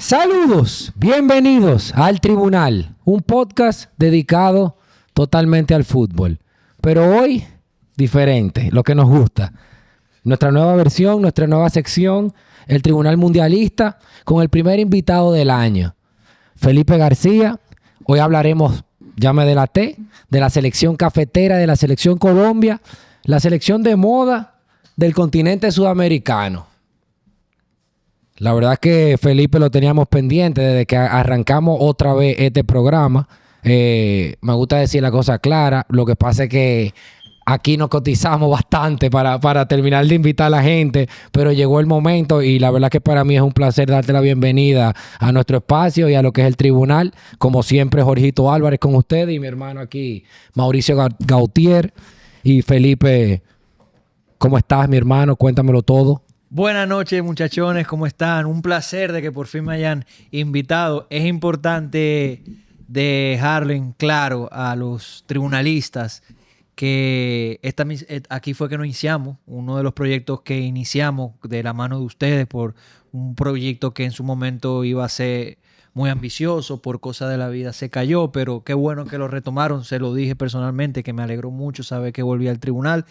Saludos, bienvenidos al Tribunal, un podcast dedicado totalmente al fútbol. Pero hoy, diferente, lo que nos gusta. Nuestra nueva versión, nuestra nueva sección, el Tribunal Mundialista, con el primer invitado del año, Felipe García. Hoy hablaremos, ya me delaté, de la selección cafetera, de la selección Colombia, la selección de moda del continente sudamericano. La verdad es que Felipe lo teníamos pendiente desde que arrancamos otra vez este programa. Me gusta decir la cosa clara. Lo que pasa es que aquí nos cotizamos bastante para terminar de invitar a la gente, pero llegó el momento y la verdad que para mí es un placer darte la bienvenida a nuestro espacio y a lo que es el tribunal. Como siempre, Jorgito Álvarez con ustedes y mi hermano aquí, Mauricio Gautier. Y Felipe, ¿cómo estás, mi hermano? Cuéntamelo todo. Buenas noches, muchachones, ¿cómo están? Un placer de que por fin me hayan invitado. Es importante dejarlo en claro a los tribunalistas que aquí fue que nos iniciamos, uno de los proyectos que iniciamos de la mano de ustedes por un proyecto que en su momento iba a ser muy ambicioso, por cosas de la vida se cayó, pero qué bueno que lo retomaron, se lo dije personalmente, que me alegró mucho saber que volví al tribunal.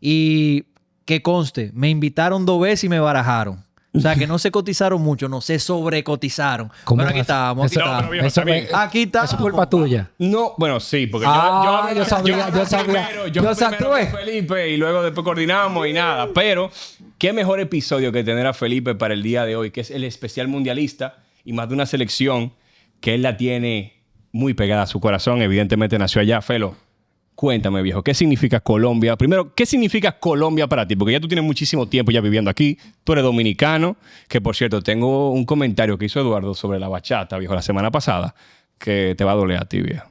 Y que conste, me invitaron 2 veces y me barajaron. O sea, que no se cotizaron mucho, no se sobrecotizaron. Pero aquí estábamos, aquí estábamos. Aquí estábamos. Eso es culpa tuya. No, bueno, sí, porque yo sabía. Yo primero con Felipe y luego después coordinamos y nada. Pero qué mejor episodio que tener a Felipe para el día de hoy, que es el especial mundialista y más de una selección que él la tiene muy pegada a su corazón. Evidentemente nació allá. Felo, cuéntame, viejo, ¿qué significa Colombia? Primero, ¿qué significa Colombia para ti? Porque ya tú tienes muchísimo tiempo ya viviendo aquí. Tú eres dominicano, que por cierto, tengo un comentario que hizo Eduardo sobre la bachata, viejo, la semana pasada, que te va a doler a ti, viejo.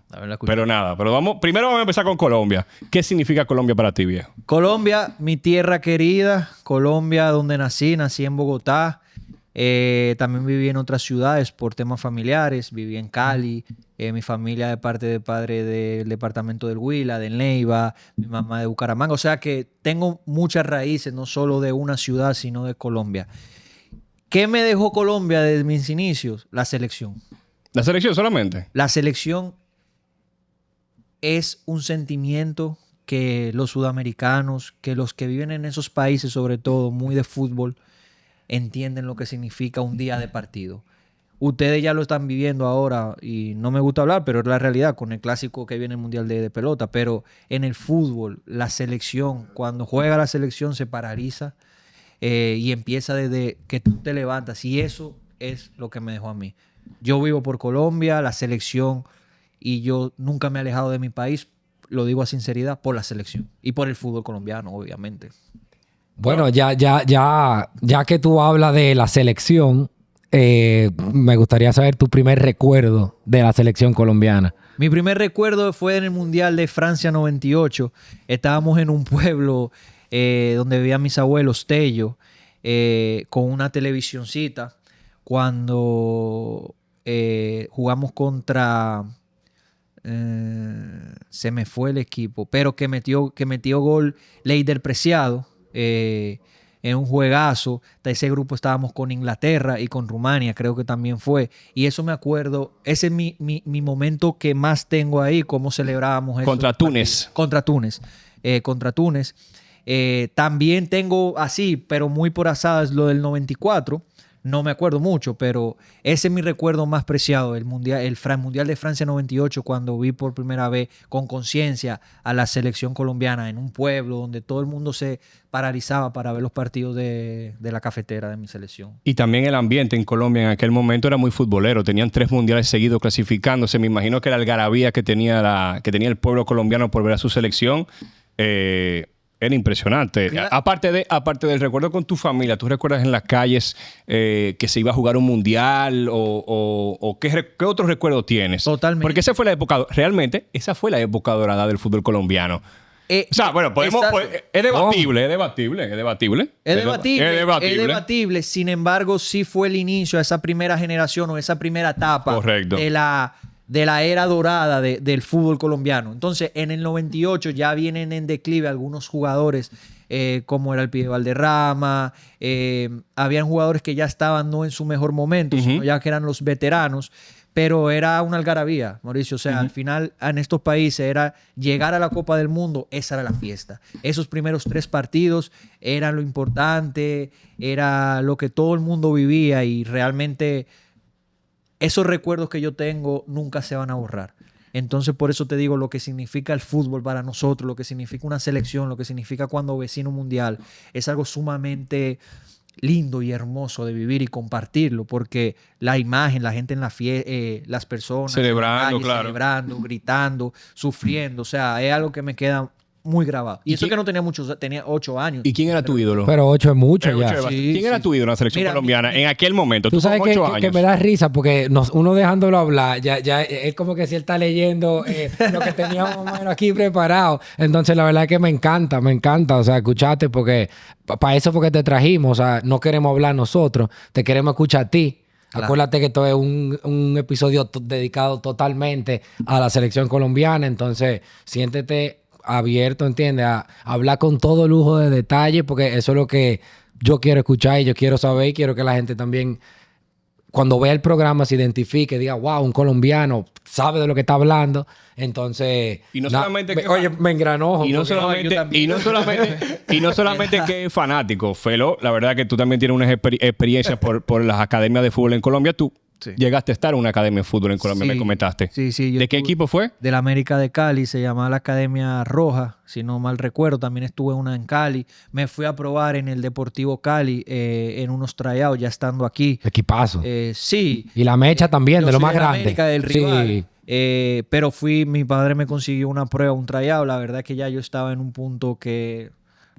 Pero nada, primero vamos a empezar con Colombia. ¿Qué significa Colombia para ti, viejo? Colombia, mi tierra querida. Colombia, donde nací en Bogotá. También viví en otras ciudades por temas familiares. Viví en Cali. Mi familia de parte de padre del departamento del Huila, de Neiva, mi mamá de Bucaramanga. O sea que tengo muchas raíces, no solo de una ciudad, sino de Colombia. ¿Qué me dejó Colombia desde mis inicios? La selección. ¿La selección solamente? La selección es un sentimiento que los sudamericanos, que los que viven en esos países, sobre todo muy de fútbol, entienden lo que significa un día de partido. Ustedes ya lo están viviendo ahora y no me gusta hablar, pero es la realidad con el clásico que viene el Mundial de pelota. Pero en el fútbol, la selección, cuando juega la selección se paraliza y empieza desde que tú te levantas. Y eso es lo que me dejó a mí. Yo vivo por Colombia, la selección, y yo nunca me he alejado de mi país, lo digo a sinceridad, por la selección y por el fútbol colombiano, obviamente. Bueno, ya que tú hablas de la selección, me gustaría saber tu primer recuerdo de la selección colombiana. Mi primer recuerdo fue en el Mundial de Francia 98. Estábamos en un pueblo donde vivían mis abuelos, Tello, con una televisioncita. Cuando jugamos contra... se me fue el equipo, pero que metió gol Leider Preciado. En un juegazo. De ese grupo estábamos con Inglaterra y con Rumania, creo que también fue. Y eso me acuerdo, ese es mi momento que más tengo ahí, cómo celebrábamos eso. Contra Túnez. Contra Túnez. También tengo así, pero muy por asadas, lo del 94. No me acuerdo mucho, pero ese es mi recuerdo más preciado, el Mundial de Francia 98, cuando vi por primera vez con conciencia a la selección colombiana en un pueblo donde todo el mundo se paralizaba para ver los partidos de la cafetera de mi selección. Y también el ambiente en Colombia en aquel momento era muy futbolero. Tenían 3 mundiales seguidos clasificándose. Me imagino que la algarabía que tenía el pueblo colombiano por ver a su selección era impresionante. Claro. Aparte del recuerdo con tu familia, ¿tú recuerdas en las calles que se iba a jugar un mundial o qué otro recuerdo tienes? Totalmente. Porque esa fue la época dorada del fútbol colombiano. O sea, bueno, es debatible. Sin embargo, sí fue el inicio de esa primera generación o esa primera etapa. Correcto. de de la era dorada del fútbol colombiano. Entonces, en el 98 ya vienen en declive algunos jugadores, como era el Pibe Valderrama. Habían jugadores que ya estaban no en su mejor momento, sino ya que eran los veteranos. Pero era una algarabía, Mauricio. O sea, al final en estos países era llegar a la Copa del Mundo, esa era la fiesta. Esos primeros 3 partidos eran lo importante, era lo que todo el mundo vivía y realmente esos recuerdos que yo tengo nunca se van a borrar. Entonces, por eso te digo lo que significa el fútbol para nosotros, lo que significa una selección, lo que significa cuando vecino mundial, es algo sumamente lindo y hermoso de vivir y compartirlo, porque la imagen, la gente en la fiesta, las personas celebrando, calle, celebrando, gritando, sufriendo, o sea, es algo que me queda muy grabado. Y eso que no tenía muchos, tenía 8 años. ¿Y quién era tu ídolo? Pero 8 es mucho ya. Sí, ¿Quién era tu ídolo en la selección colombiana en aquel momento? Tú sabes con 8 años. que me da risa porque uno dejándolo hablar, ya es como que si él está leyendo lo que teníamos más o menos aquí preparado. Entonces, la verdad es que me encanta, o sea, escucharte porque para eso porque te trajimos, o sea, no queremos hablar nosotros, te queremos escuchar a ti. Claro. Acuérdate que esto es un episodio dedicado totalmente a la selección colombiana, entonces siéntete abierto, ¿entiendes? A hablar con todo lujo de detalle, porque eso es lo que yo quiero escuchar y yo quiero saber y quiero que la gente también, cuando vea el programa, se identifique, diga, wow, un colombiano sabe de lo que está hablando. Entonces, y no solamente me engranojo. Y no solamente que es fanático, Felo, la verdad que tú también tienes unas experiencias por las academias de fútbol en Colombia. Tú llegaste a estar en una academia de fútbol en Colombia, me comentaste. Sí. ¿De qué equipo fue? De la América de Cali, se llamaba la Academia Roja, si no mal recuerdo. También estuve una en Cali. Me fui a probar en el Deportivo Cali en unos tryouts, ya estando aquí. Equipazo. Sí. Y la mecha también, de lo más grande. América, del rival. Sí. Pero mi padre me consiguió una prueba, un tryout. La verdad es que ya yo estaba en un punto que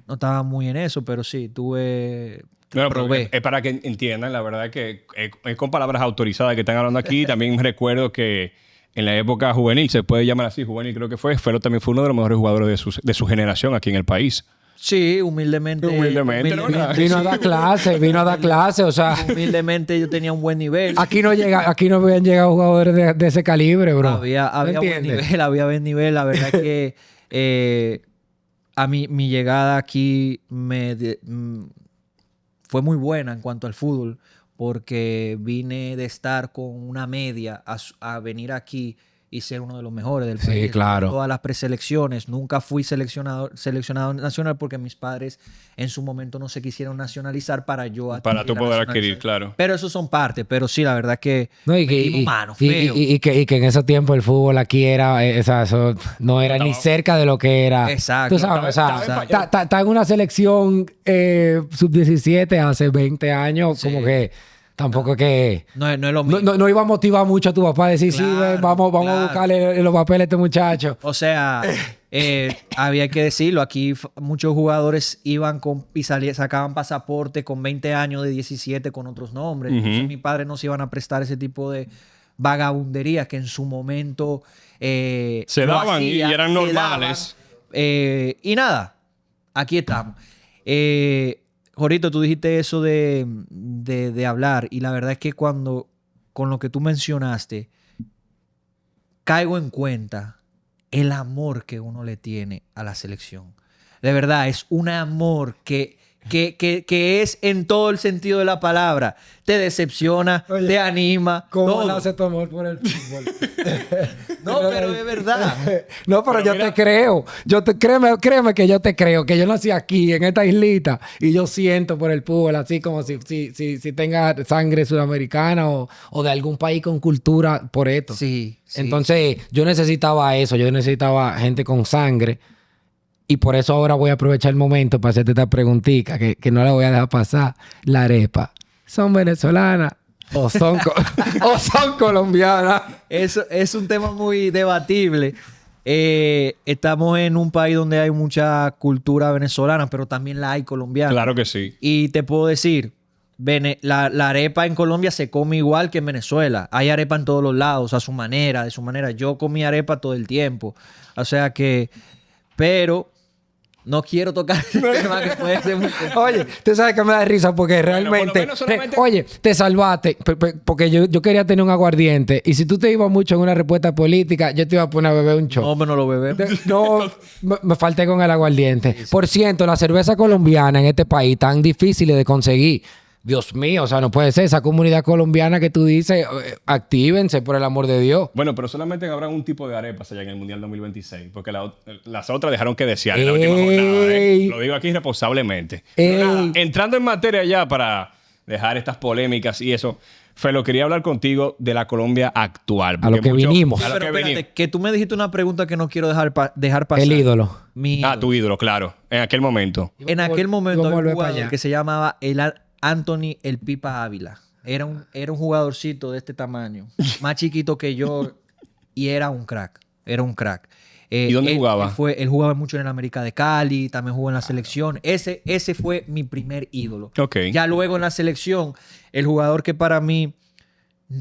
no estaba muy en eso, pero sí, Bueno, es para que entiendan, la verdad que es con palabras autorizadas que están hablando aquí. También recuerdo que en la época juvenil, se puede llamar así, juvenil creo que Felo también fue uno de los mejores jugadores de su generación aquí en el país. Sí, humildemente. Vino a dar clase, o sea. Humildemente yo tenía un buen nivel. Aquí no habían llegado jugadores de ese calibre, bro. Había buen nivel. La verdad es que a mí mi llegada aquí fue muy buena en cuanto al fútbol, porque vine de estar con una media a venir aquí y ser uno de los mejores del país. Sí, claro. Todas las preselecciones. Nunca fui seleccionado nacional porque mis padres en su momento no se quisieron nacionalizar para yo adquirir. Para tú poder adquirir, claro. Pero eso son partes. Pero sí, la verdad que... No, y que en ese tiempo el fútbol aquí era... eso no era ni cerca de lo que era. Exacto. Tú sabes, está en una selección sub-17 hace 20 años, como que... Tampoco es que... No es lo mismo. No iba a motivar mucho a tu papá a decir, claro, sí, vamos a buscarle los papeles a este muchacho. O sea, había que decirlo. Aquí muchos jugadores iban y sacaban pasaporte con 20 años de 17 con otros nombres. Entonces, mis padres no se iban a prestar ese tipo de vagabunderías que en su momento se daban y eran normales. Y nada, aquí estamos. Jorito, tú dijiste eso de hablar, y la verdad es que con lo que tú mencionaste, caigo en cuenta el amor que uno le tiene a la selección. De verdad, es un amor que es en todo el sentido de la palabra. Te decepciona, te anima. ¿Cómo nace tu amor por el fútbol? No, pero es verdad. No, pero yo te creo. Créeme que yo te creo. Que yo nací aquí, en esta islita, y yo siento por el fútbol, así como si tenga sangre sudamericana o de algún país con cultura por esto. Sí. Entonces, yo necesitaba eso. Yo necesitaba gente con sangre. Y por eso ahora voy a aprovechar el momento para hacerte esta preguntita que no la voy a dejar pasar. La arepa, ¿son venezolanas o son colombianas? Eso es un tema muy debatible. Estamos en un país donde hay mucha cultura venezolana, pero también la hay colombiana. Claro que sí. Y te puedo decir, la arepa en Colombia se come igual que en Venezuela. Hay arepa en todos los lados, a su manera, de su manera. Yo comí arepa todo el tiempo. O sea que... Pero No quiero tocar el tema que puede ser muy... Oye, tú sabes que me da risa porque por lo realmente... menos solamente- Oye, te salvaste porque yo quería tener un aguardiente y si tú te ibas mucho en una respuesta política, yo te iba a poner a beber un shot. No, pero no lo bebemos. No, me falté con el aguardiente. Por cierto, la cerveza colombiana en este país tan difícil de conseguir. Dios mío, o sea, no puede ser. Esa comunidad colombiana que tú dices, actívense por el amor de Dios. Bueno, pero solamente habrá un tipo de arepas allá en el Mundial 2026, porque las otras dejaron que desear en la última jornada. Ey. Lo digo aquí responsablemente. Ey. Pero nada, entrando en materia ya para dejar estas polémicas y eso, Felo, quería hablar contigo de la Colombia actual. A lo que vinimos. A lo Pero que espérate, venimos. que tú me dijiste una pregunta que no quiero dejar pasar. El ídolo. Mi Ah, ídolo. tu ídolo, claro. En aquel momento. En aquel momento Vamos a había volver un para jugador allá. que se llamaba Anthony El Pipa Ávila. Era un jugadorcito de este tamaño, más chiquito que yo, y era un crack. Era un crack. ¿Y dónde jugaba? Él jugaba mucho en el América de Cali, también jugó en la selección. Ese fue mi primer ídolo. Ok. Ya luego en la selección, el jugador que para mí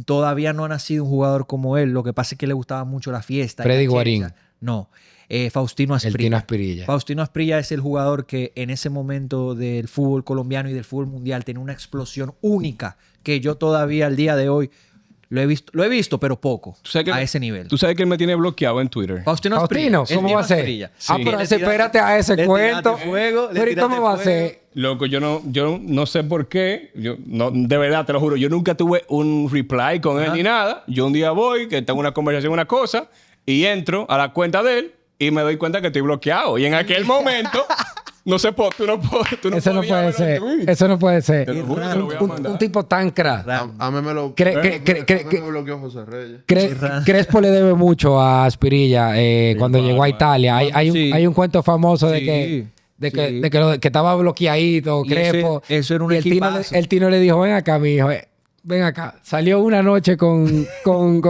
todavía no ha nacido un jugador como él, lo que pasa es que le gustaba mucho la fiesta. y la Freddy chercha. Guarín. No, Faustino Asprilla. El Tino Aspirilla. Faustino Asprilla es el jugador que en ese momento del fútbol colombiano y del fútbol mundial tenía una explosión única que yo todavía al día de hoy lo he visto, pero poco, ¿Tú sabes que- a ese nivel. Tú sabes que él me tiene bloqueado en Twitter. Faustino Asprilla. Faustino, ¿cómo va a ser? Asprilla. Ah, pero espérate a ese le cuento. tiraste fuego, le Pero ¿y cómo tiraste va a fuego. ser? Loco, yo no sé por qué. De verdad, te lo juro. Yo nunca tuve un reply con él ni nada. Yo un día voy, que tengo una conversación, una cosa, y entro a la cuenta de él y me doy cuenta que estoy bloqueado. Y en aquel momento, no sé, tú no Eso no podías puede verlo ser. en Twitter. Eso no puede ser. Te lo juro, te lo voy a mandar. Un tipo tan crack. A mí me lo me bloqueó José Reyes. Crespo le debe mucho a Aspirilla cuando llegó a Italia. Sí. Hay un cuento famoso de Sí, que, sí. que estaba bloqueadito, Y Crespo. eso era un y equipazo. el Tino le dijo, ven acá, mi hijo. Ven acá. Salió una noche con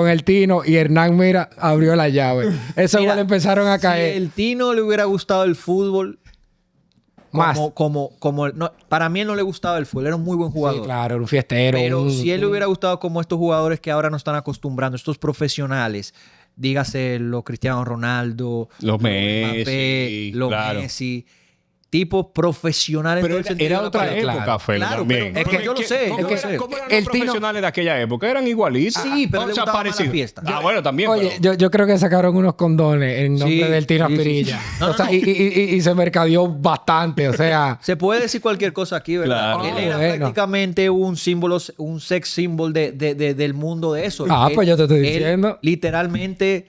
el Tino y Hernán, mira, abrió la llave. Esos Mira, goles empezaron a Si caer. el Tino le hubiera gustado el fútbol, Más. para mí él no le gustaba el fútbol, era un muy buen jugador. Sí, claro, era un fiestero. Pero si él le hubiera gustado como estos jugadores que ahora no están acostumbrando, estos profesionales, dígase los Cristiano Ronaldo, Los Messi, Mbappé, los claro. Messi, tipos profesionales. Pero en todo el sentido era de la otra palabra. época, Claro. Felo, Claro, también. pero es que yo lo sé, ¿Cómo yo lo eran- sé. ¿Cómo eran El los Tino- profesionales de aquella época? Eran igualitos. Sí, pero O le sea, gustaba más la parecidos. fiesta. Ah, bueno, también. Oye, pero- yo creo que sacaron unos condones en nombre Sí, del Tino sí, sí, Aspirilla. sí. No, O sea, no. y se mercadeó bastante. O sea, Se puede decir cualquier cosa aquí, ¿verdad? Claro. Él era Bueno. prácticamente un símbolo, un sex symbol del mundo de eso. Ah, pues yo te estoy Él, diciendo. Literalmente,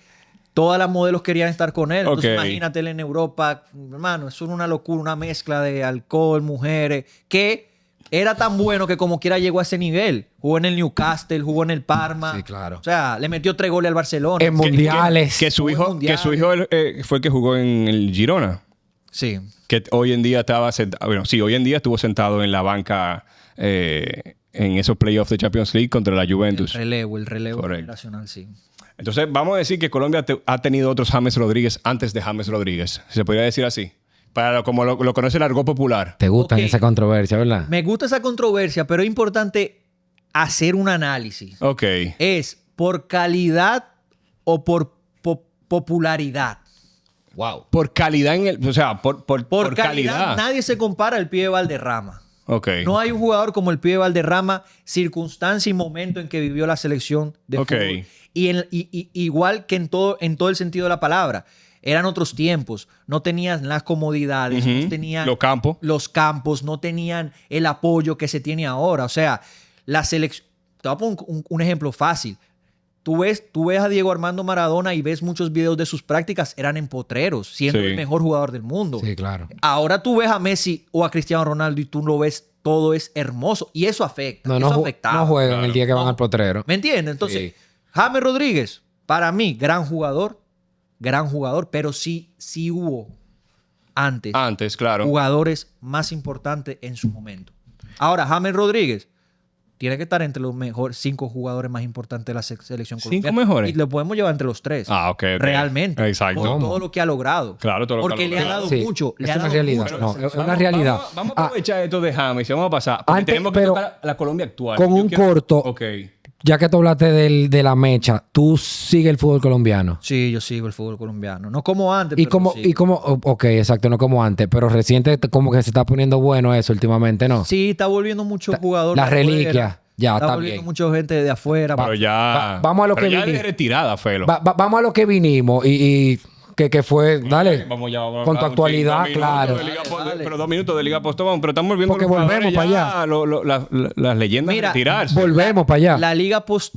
todas las modelos querían estar con él. Entonces, Ok. imagínate él en Europa. Hermano, eso era una locura, una mezcla de alcohol, mujeres, que era tan bueno que como quiera llegó a ese nivel. Jugó en el Newcastle, jugó en el Parma. Sí, claro. O sea, le metió 3 goles al Barcelona. en mundiales. Que su Jugó en hijo, mundiales. fue el que jugó en el Girona. Sí. Que hoy en día estaba sentado. Bueno, sí, hoy en día estuvo sentado en la banca en esos playoffs de Champions League contra la Juventus. El relevo Correcto. generacional, sí. Entonces, vamos a decir que Colombia ha tenido otros James Rodríguez antes de James Rodríguez. ¿Se podría decir así? Como lo conoce el argot popular. Te gustan Ok. esa controversia, ¿verdad? Me gusta esa controversia, pero es importante hacer un análisis. Ok. ¿Es por calidad o por popularidad? Wow. Por calidad en el. O sea, por Calidad, nadie se compara al Pibe Valderrama. Ok. No hay un jugador como el Pibe Valderrama, circunstancia y momento en que vivió la selección de Ok. fútbol. Y igual que en todo el sentido de la palabra. Eran otros tiempos. No tenían las comodidades, Ujú. no tenían Los campos. no tenían el apoyo que se tiene ahora. O sea, la selección... Te voy a poner un ejemplo fácil. Tú ves a Diego Armando Maradona y ves muchos videos de sus prácticas, eran en potreros, siendo Sí. el mejor jugador del mundo. Sí, claro. Ahora tú ves a Messi o a Cristiano Ronaldo y tú lo ves, todo es hermoso. Y eso afecta. No, eso no afectaba. juegan Claro. el día que van No. al potrero. ¿Me entiendes? Entonces, Sí. James Rodríguez, para mí, gran jugador, pero sí hubo antes Antes, claro. jugadores más importantes en su momento. Ahora, James Rodríguez tiene que estar entre los mejores 5 jugadores más importantes de la selección 5 colombiana. mejores. Y lo podemos llevar entre los 3. Ah, ok. Realmente. Exacto. Por todo lo que ha logrado. Claro, todo lo que Porque ha le ha logrado. dado Sí, mucho. Le es ha una dado realidad. mucho. No, es una realidad. Vamos a aprovechar esto de James y vamos a pasar. Porque Antes, tenemos que pero tocar la Colombia actual. con Yo un quiero- corto. Ok. ya que tú hablaste de la mecha, ¿tú sigues el fútbol colombiano? Sí, yo sigo el fútbol colombiano. No como antes, Y pero como, sí. ok, exacto, no como antes, pero reciente como que se está poniendo bueno eso últimamente, ¿no? Sí, está volviendo muchos jugadores La de afuera. reliquia, ya, Está está volviendo bien. mucha gente de afuera. Pero ya... vamos a lo pero que ya vinimos. de retirada, Felo. Vamos a lo que vinimos y que fue, dale, Vamos ya, vamos a con tu hablar un actualidad, chin, 2 minutos claro. de Liga Dale. Pero 2 minutos de Liga Postobón. Pero estamos volviendo Porque los jugadores volvemos ya, para las leyendas Mira, a retirarse. Volvemos para allá.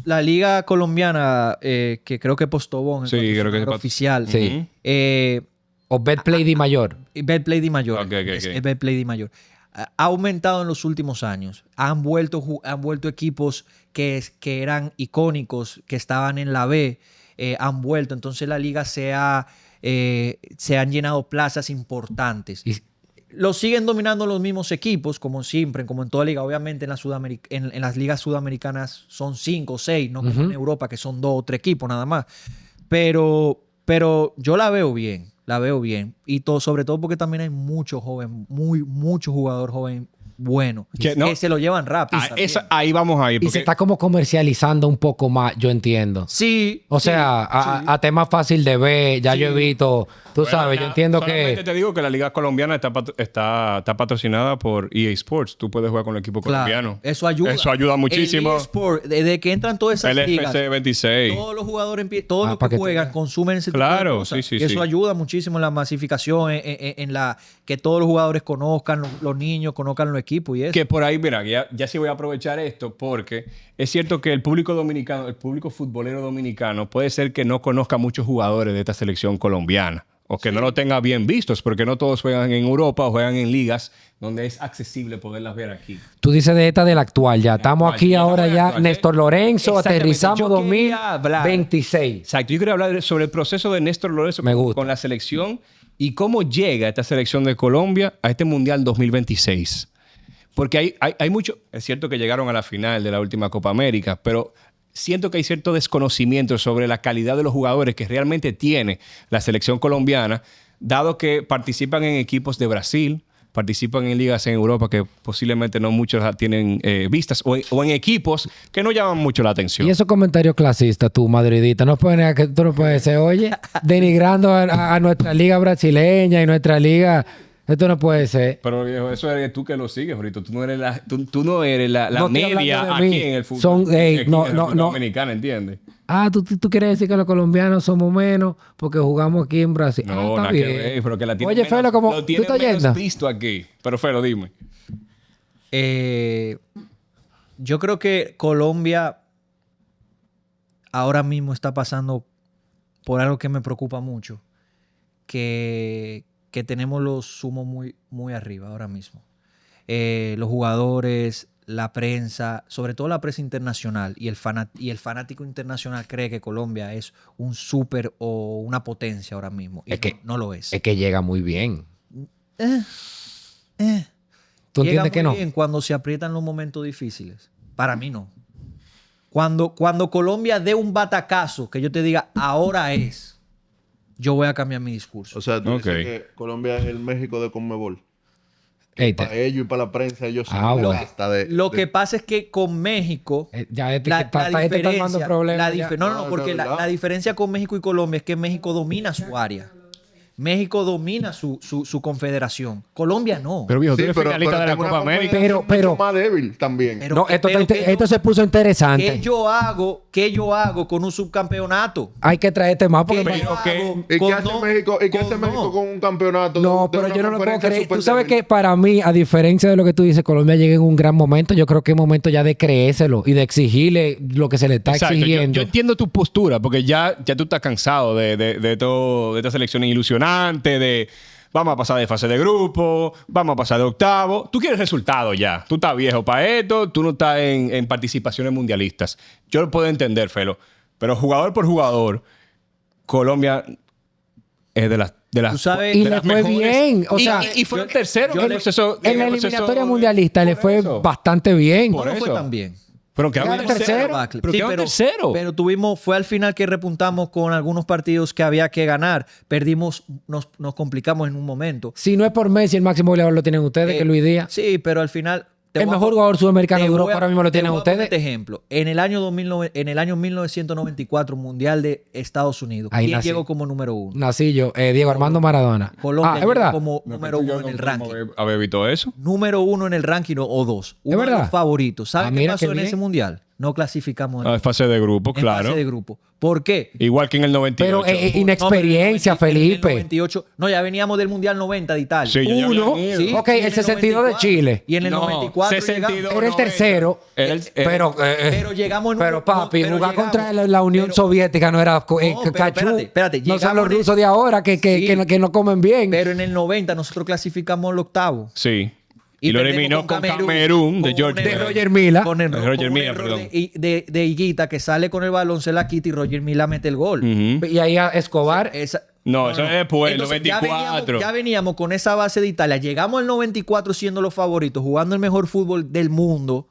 La liga colombiana, que creo que Postobón, el Sí, creo que patrocinador es oficial. Sí. Eh, O Betplay Di Mayor. Betplay Di Mayor. Ok, ok, ok. Es Betplay Di Mayor. Ha aumentado en los últimos años. Han vuelto equipos que eran icónicos, que estaban en la B, han vuelto. Entonces la liga se han llenado plazas importantes. Y- Lo siguen dominando los mismos equipos, como siempre, como en toda liga. Obviamente en las ligas sudamericanas son 5 o 6, no como en Europa, que son 2 o 3 equipos nada más. Pero yo la veo bien. La veo bien. Y sobre todo porque también hay mucho jugador joven bueno. Que se lo llevan rápido. también. Ahí vamos a ir. Y porque- se está como comercializando un poco más, yo entiendo. Sí. O sea, a temas fácil de ver, ya yo he visto, tú Bueno, sabes, ya, yo entiendo solamente que... te digo que la Liga Colombiana está patrocinada por EA Sports. Tú puedes jugar con el equipo Claro, colombiano. eso ayuda. Eso ayuda muchísimo. El eSport, desde que entran todas esas El ligas, FC 26. todos los jugadores, todos los para que que juegan, consumen ese tipo de Claro, cosas. sí, Y eso sí. ayuda muchísimo en la masificación, en la que todos los jugadores conozcan, los niños conozcan los equipos y eso. Que por ahí, mira, ya sí voy a aprovechar esto porque es cierto que el público dominicano, el público futbolero dominicano puede ser que no conozca muchos jugadores de esta selección colombiana o que no lo tenga bien vistos porque no todos juegan en Europa o juegan en ligas donde es accesible poderlas ver aquí. Tú dices de esta del actual ya. Estamos actual, aquí ya ahora estamos en ya. actual, Néstor Lorenzo, Exactamente. aterrizamos Yo quería hablar- 2026. Exacto. Yo quería hablar sobre el proceso de Néstor Lorenzo Me gusta. con la selección y cómo llega esta selección de Colombia a este Mundial 2026. Porque hay mucho... Es cierto que llegaron a la final de la última Copa América, pero siento que hay cierto desconocimiento sobre la calidad de los jugadores que realmente tiene la selección colombiana, dado que participan en equipos de Brasil, participan en ligas en Europa que posiblemente no muchos tienen vistas, o en equipos que no llaman mucho la atención. Y esos comentarios clasistas, tú, madridita, no puedes negar que tú no puedes ser, oye, denigrando a nuestra liga brasileña y nuestra liga. Esto no puede ser. Pero viejo, eso eres tú que lo sigues, Brito. Tú no eres la No estoy media hablando de mí. aquí en el fútbol, Son, ey, aquí no, en el no, fútbol no. dominicano, ¿entiendes? Ah, ¿tú quieres decir que los colombianos somos menos porque jugamos aquí en Brasil. No, Está nada bien. que ver, pero que la tienen Oye, menos, Felo, como lo tú tienen estás menos yendo. visto aquí. Pero Felo, dime. Yo creo que Colombia ahora mismo está pasando por algo que me preocupa mucho, que tenemos los humos muy, muy arriba ahora mismo. Los jugadores, la prensa, sobre todo la prensa internacional y el fanático internacional cree que Colombia es un súper o una potencia ahora mismo. Y Es que- no lo es. Es que llega muy bien. ¿Tú Llega entiendes que muy no? bien cuando se aprietan los momentos difíciles. Para mí no. Cuando Colombia dé un batacazo que yo te diga, ahora es, yo voy a cambiar mi discurso. O sea, tú Ok. dices que Colombia es el México de Conmebol. Ey, Para ellos y para la prensa, ellos Ah, son bueno. hasta de... Lo que pasa es que con México... Ya este La, que está, la este está armando diferencia, problemas. la ya. dife- no, no, No, no, porque de la verdad. diferencia con México y Colombia es que México domina su área. México domina su confederación. Colombia no. Pero viejo, tú Sí, eres pero finalista de la tengo una Copa América. confederación Pero- mucho más débil también. Pero- No, esto, pero que esto yo- se puso interesante. ¿Qué yo hago con un subcampeonato? Hay que traerte más porque... ¿Qué yo que- hago ¿Y qué con hace no- México? ¿Y qué con hace México no? con un campeonato? No, de pero una yo no lo puedo conferencia creer. súper Tú sabes débil? que para mí, a diferencia de lo que tú dices, Colombia llega en un gran momento. Yo creo que es momento ya de creérselo y de exigirle lo que se le está Exacto. exigiendo. Yo entiendo tu postura, porque ya tú estás cansado de todo, de esta selección ilusionante, de vamos a pasar de fase de grupo, vamos a pasar de octavo. Tú quieres resultados ya. Tú estás viejo para esto, tú no estás en participaciones mundialistas. Yo lo puedo entender, Felo. Pero jugador por jugador, Colombia es de las Tú sabes- Y de le las fue mejores. bien, o sea, y fue yo- el tercero yo en el le- proceso. en la el proceso eliminatoria de- mundialista le por fue eso. bastante bien. Por No fue eso. tan bien. Pero quedaron Quedaron tercero. Buckley. Pero Sí, quedaron tercero. Pero fue al final que repuntamos con algunos partidos que había que ganar. Perdimos, nos complicamos en un momento. Si no es por Messi, el máximo goleador lo tienen ustedes, que Luis Díaz. Sí, pero al final Te El voy a mejor pon- jugador sudamericano te de voy Europa a- ahora mismo lo te tienen voy a poner ustedes. este ejemplo. En el año 1994, Mundial de Estados Unidos, Ahí ¿quién nací. llegó como número 1? Nací yo, Diego Armando Maradona. Colombia ¿Es llegó verdad? como número 1 en el ranking. ¿Había visto eso? Número 1 en el ranking o 2. Uno de verdad? los favoritos. Ah, ¿Saben qué mira pasó qué en bien. ese mundial? No clasificamos Ah, fase de grupo, en claro. fase de grupo. ¿Por qué? Igual que en el 98. Pero inexperiencia, No, pero en el Felipe. 98, no, ya veníamos del Mundial 90 de Italia. Sí, ya Uno. habían ido. Sí, Ok, y en el 62 de 94, Chile. Y en el No, 94 62. llegamos. Era el tercero. Era el- Pero llegamos en Pero papi, pero jugar llegamos- contra la Unión pero- Soviética no era No, pero cachú. espérate, No son llegamos los en el- rusos de ahora que Sí. que no comen bien. Pero en el 90 nosotros clasificamos el octavo. Sí. Y lo perdemos eliminó con Camerún de con George un de error- Roger Mila. Con el, Roger con un Mila, error perdón. de Higuita que sale con el balón, se la quita y Roger Mila mete el gol. Ujú. Y ahí a Escobar. No, eso es después, el Entonces, 94. Ya veníamos con esa base de Italia. Llegamos al 94 siendo los favoritos, jugando el mejor fútbol del mundo.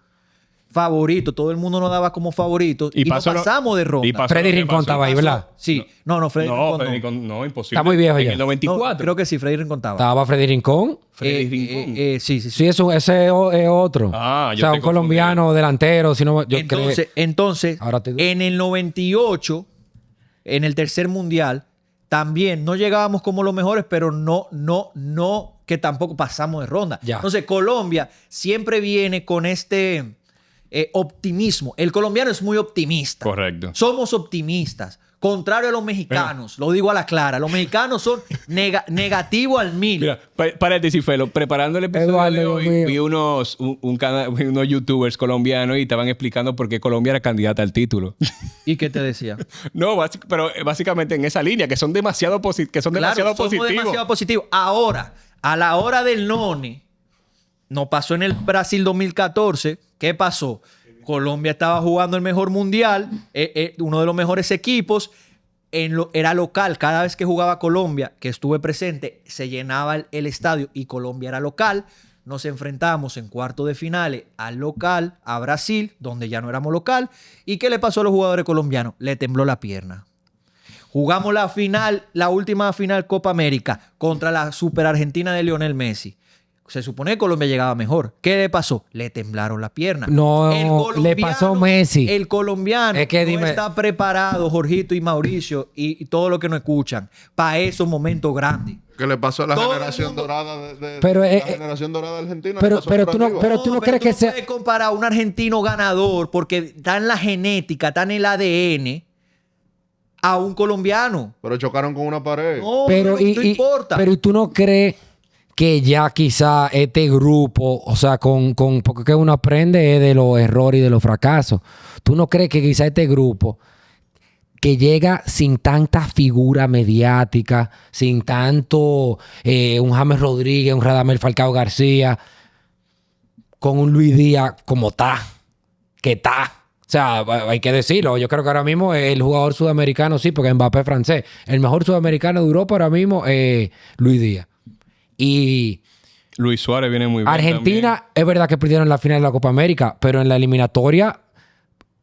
Favorito. Todo el mundo nos daba como favoritos. Y, pasó no pasamos de ronda. y pasó Freddy lo que Rincón pasó. estaba ahí, ¿verdad? Sí. No, Freddy No, Rincón Freddy no. Rincón, no, imposible. Está muy viejo En ya. el No, 94. creo que sí, Freddy Rincón estaba. Estaba Freddy Rincón. Freddy Rincón. Sí. Sí, ese es otro. Ah, o yo sea, estoy un colombiano delantero. Si no, yo Entonces, Ahora te digo. en el 98, en el tercer mundial, también no llegábamos como los mejores, pero no que tampoco pasamos de ronda. Ya. Entonces, Colombia siempre viene con este optimismo. El colombiano es muy optimista. Correcto. Somos optimistas. Contrario a los mexicanos, lo digo a la clara. Los mexicanos son negativos al 1000. Mira, paréntesis, Felo. Preparando el episodio Eduardo, de Dios hoy, mío. vi unos youtubers colombianos y estaban explicando por qué Colombia era candidata al título. ¿Y qué te decía? No, pero básicamente en esa línea, que son demasiado, demasiado somos positivos. demasiado positivos. Ahora, a la hora del none, no pasó en el Brasil 2014. ¿Qué pasó? Colombia estaba jugando el mejor mundial, uno de los mejores equipos. Era local. Cada vez que jugaba Colombia, que estuve presente, se llenaba el estadio y Colombia era local. Nos enfrentamos en cuarto de finales al local, a Brasil, donde ya no éramos local. ¿Y qué le pasó a los jugadores colombianos? Le tembló la pierna. Jugamos la final, la última final Copa América contra la Super Argentina de Lionel Messi. Se supone que Colombia llegaba mejor. ¿Qué le pasó? Le temblaron la pierna. No, El le pasó colombiano- Messi. El colombiano Es que no dime- está preparado, Jorgito y Mauricio y todo lo que nos escuchan, para esos momentos grandes. ¿Qué le pasó a la Todo el generación mundo- dorada Pero, la generación dorada de Argentina? pero- le pasó pero por tú no- arriba? pero tú no crees que sea- puedes comparar a un argentino ganador porque está en la genética, está en el ADN a un colombiano. Pero chocaron con una pared. No, Pero, no importa. pero ¿y tú no crees que ya quizá este grupo, o sea, porque uno aprende de los errores y de los fracasos? ¿Tú no crees que quizá este grupo que llega sin tanta figura mediática, sin tanto un James Rodríguez, un Radamel Falcao García, con un Luis Díaz como que está? O sea, hay que decirlo. Yo creo que ahora mismo el jugador sudamericano, sí, porque Mbappé es francés. El mejor sudamericano de Europa ahora mismo es Luis Díaz. Y Luis Suárez viene muy bien. Argentina, también. es verdad que perdieron la final de la Copa América, pero en la eliminatoria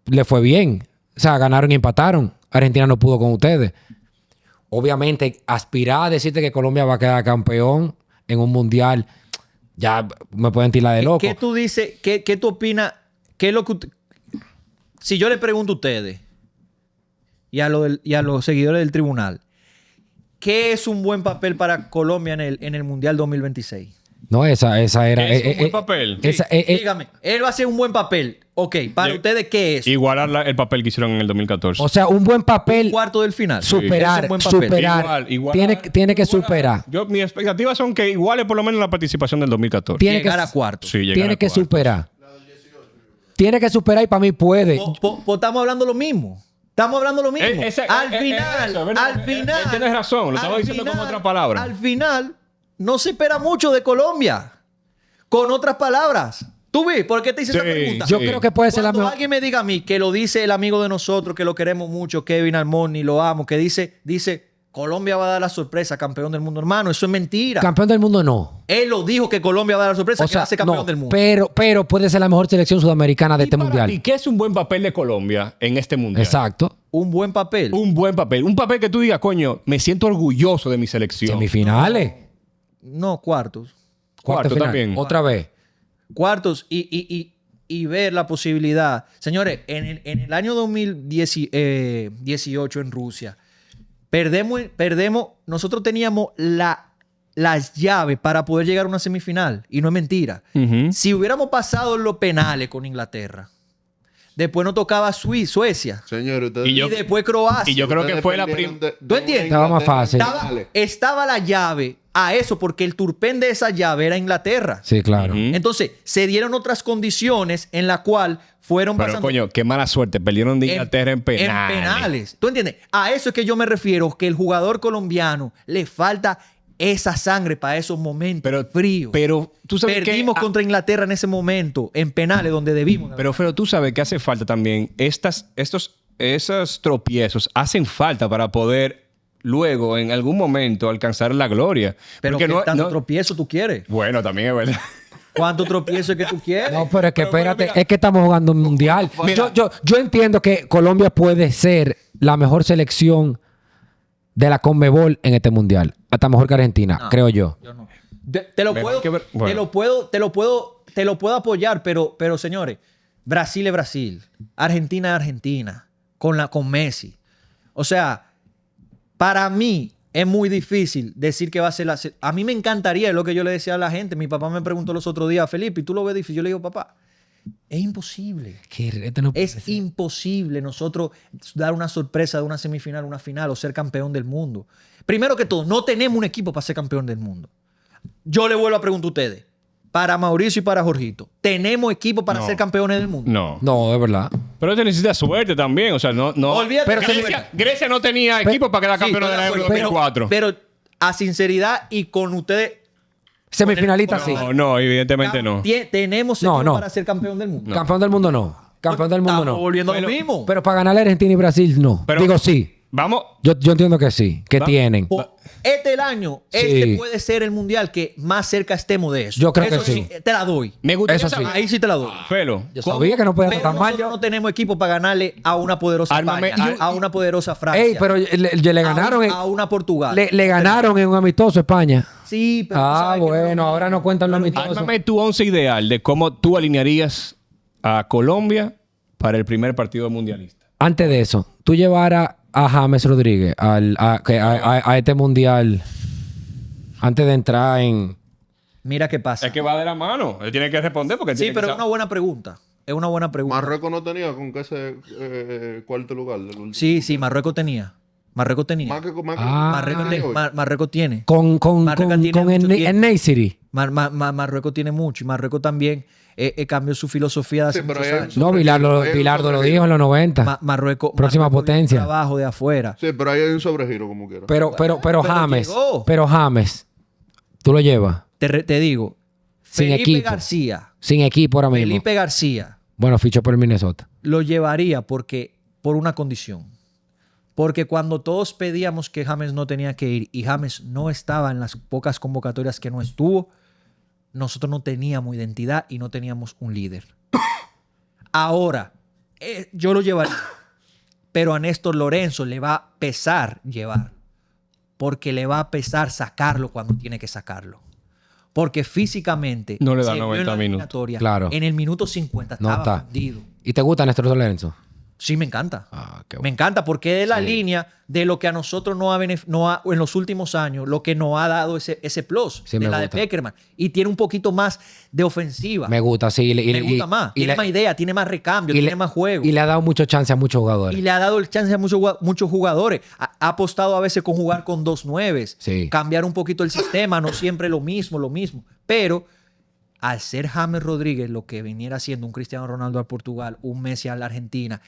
le fue bien. O sea, ganaron y empataron. Argentina no pudo con ustedes. Obviamente, aspirar a decirte que Colombia va a quedar campeón en un mundial, ya me pueden tirar de loco. ¿Qué tú dices? ¿Qué tú opinas? ¿Qué es lo que si yo le pregunto a ustedes y a los seguidores del tribunal, ¿qué es un buen papel para Colombia en el Mundial 2026? No, esa era... ¿Es un buen papel? Dígame, él va a hacer un buen papel. Ok, para ustedes, ¿qué es? Igualar el papel que hicieron en el 2014. O sea, un buen papel, Un cuarto del final. superar, Es un buen papel. superar. Igual. Tiene que superar. Mis expectativas son que iguale por lo menos la participación del 2014. Tiene Llegar que- a cuarto. Sí, llegar Tiene a que cuartos. superar. Tiene que superar y para mí puede. Estamos hablando lo mismo. Estamos hablando lo mismo. Al final, eso, ¿verdad? al final. Tienes razón, lo estaba al diciendo con final, otra palabra. Al final, no se espera mucho de Colombia. Con otras palabras. ¿Tú ves? ¿Por qué te hice esa Sí, pregunta? Yo creo que puede ser la Cuando mejor. alguien me diga a mí que lo dice el amigo de nosotros, que lo queremos mucho, Kevin Almoni, lo amo, que dice, Colombia va a dar la sorpresa, campeón del mundo, hermano. Eso es mentira. Campeón del mundo no. Él lo dijo que Colombia va a dar la sorpresa, O que va sea, a ser campeón no, del mundo. pero puede ser la mejor selección sudamericana de este mundial. ¿Y qué es un buen papel de Colombia en este mundial? Exacto. Un buen papel. Un buen papel. Un papel que tú digas, coño, me siento orgulloso de mi selección. Semifinales. No, cuartos. Cuarto final. también. Otra vez. cuartos y ver la posibilidad. Señores, en el año 2018 en Rusia, perdemos, nosotros teníamos las llaves para poder llegar a una semifinal. Y no es mentira. Ujú. Si hubiéramos pasado los penales con Inglaterra, después nos tocaba Suecia. Señores, ustedes... Y yo- Y después Croacia. y yo creo que ustedes fue la dependieron prim- de ¿Tú entiendes? Estaba más fácil. Estaba la llave a eso, porque el turpén de esa llave era Inglaterra. Sí, claro. Ujú. Entonces, se dieron otras condiciones en la cual fueron Pero, pasando coño, qué mala suerte. Perdieron de Inglaterra en penales. En penales. ¿Tú entiendes? A eso es que yo me refiero, que el jugador colombiano le falta esa sangre para esos momentos fríos. Pero tú sabes Perdimos que... contra Inglaterra en ese momento, en penales, donde debimos. Pero tú sabes que hace falta también esos tropiezos hacen falta para poder luego, en algún momento, alcanzar la gloria. Pero Porque ¿qué no- tanto no- tropiezo tú quieres? Bueno, también es verdad. ¿Cuánto tropiezo es que tú quieres? No, pero es que espérate, mira. es que estamos jugando un mundial. Yo entiendo que Colombia puede ser la mejor selección de la CONMEBOL en este mundial. Hasta mejor que Argentina, No. creo yo. Yo no. Te lo Mejor puedo, que ver- bueno. te lo puedo apoyar, pero señores, Brasil es Brasil, Argentina es Argentina, con Messi. O sea, para mí es muy difícil decir que va a ser la... A mí me encantaría, es lo que yo le decía a la gente. Mi papá me preguntó los otros días, Felipe, ¿y tú lo ves difícil? Yo le digo, papá, es imposible. Es imposible nosotros dar una sorpresa de una semifinal, una final o ser campeón del mundo. Primero que todo, no tenemos un equipo para ser campeón del mundo. Yo le vuelvo a preguntar a ustedes, para Mauricio y para Jorgito, ¿tenemos equipo para No. ser campeones del mundo? No. No, es verdad. Pero te necesita suerte también. O sea, no... Olvídate Pero de Grecia no tenía equipo para quedar Sí, campeón de estoy la de Euro acuerdo, 2004. Pero a sinceridad y con ustedes... Semifinalista sí. No, evidentemente no. Tenemos No, equipo no. para ser campeón del mundo. Campeón del mundo no. Campeón del mundo Estamos no. volviendo a lo Pero- mismo. Pero para ganar Argentina y Brasil no. Pero- Digo sí. Vamos... Yo entiendo que sí, que Va- tienen. Este el año, Sí. puede ser el mundial que más cerca estemos de eso. Yo creo Eso que sí. Te la doy. Me gustaría Eso sí. saber... Ahí sí te la doy. Felo, Yo sabía que no podía Pero estar mal nosotros yo. no tenemos equipo para ganarle a una poderosa Ármame- España, a una poderosa Francia. Ey, pero le ganaron. a una Portugal. Le ganaron en un amistoso a España. Sí, pero tú Ah, sabes que bueno, no- ahora no cuentan los amistosos. ármame tu 11 ideal de cómo tú alinearías a Colombia para el primer partido mundialista. Antes de eso, tú llevaras a James Rodríguez a este mundial antes de entrar en. Mira qué pasa. Es que va de la mano. Él tiene que responder porque Sí, tiene que pero es saber. una buena pregunta. Es una buena pregunta. Marruecos no tenía con que ese cuarto lugar del último. Sí, Marruecos tenía. Marruecos tenía. Marruecos tiene. Con Marruecos tiene mucho tiempo. el Ney Marruecos tiene mucho. Y Marruecos también cambió su filosofía de hace Sí, pero muchos hay años. No, Bilardo lo dijo en los 90. Marruecos. Próxima Marruecos viene potencia. por abajo de afuera. Sí, pero ahí hay un sobregiro como quiera. Pero James. llegó. Pero James. Tú lo llevas. Te digo. Sin Felipe equipo. García. Sin equipo ahora mismo. Felipe García Bueno, fichó por el Minnesota. lo llevaría por una condición. Porque cuando todos pedíamos que James no tenía que ir y James no estaba en las pocas convocatorias que no estuvo, nosotros no teníamos identidad y no teníamos un líder. Ahora, yo lo llevaría, pero a Néstor Lorenzo le va a pesar llevar, porque le va a pesar sacarlo cuando tiene que sacarlo. Porque físicamente No le da se vio 90 en la minutos. eliminatoria, Claro. en el minuto 50 No estaba está. fundido. ¿Y te gusta Néstor Lorenzo? Sí, me encanta. Ah, qué Me bueno. encanta porque es la Sí. línea de lo que a nosotros en los últimos años, lo que nos ha dado ese plus Sí, de me la gusta. de Peckerman. Y tiene un poquito más de ofensiva. Me gusta, sí. Me gusta más. Tiene más idea, tiene más recambio, tiene más juego. Y le ha dado mucho chance a muchos jugadores. Y le ha dado el chance a muchos jugadores. Ha apostado a veces con jugar con 2 9s. Sí. Cambiar un poquito el sistema, no siempre lo mismo. Pero al ser James Rodríguez lo que viniera siendo un Cristiano Ronaldo al Portugal, un Messi a la Argentina,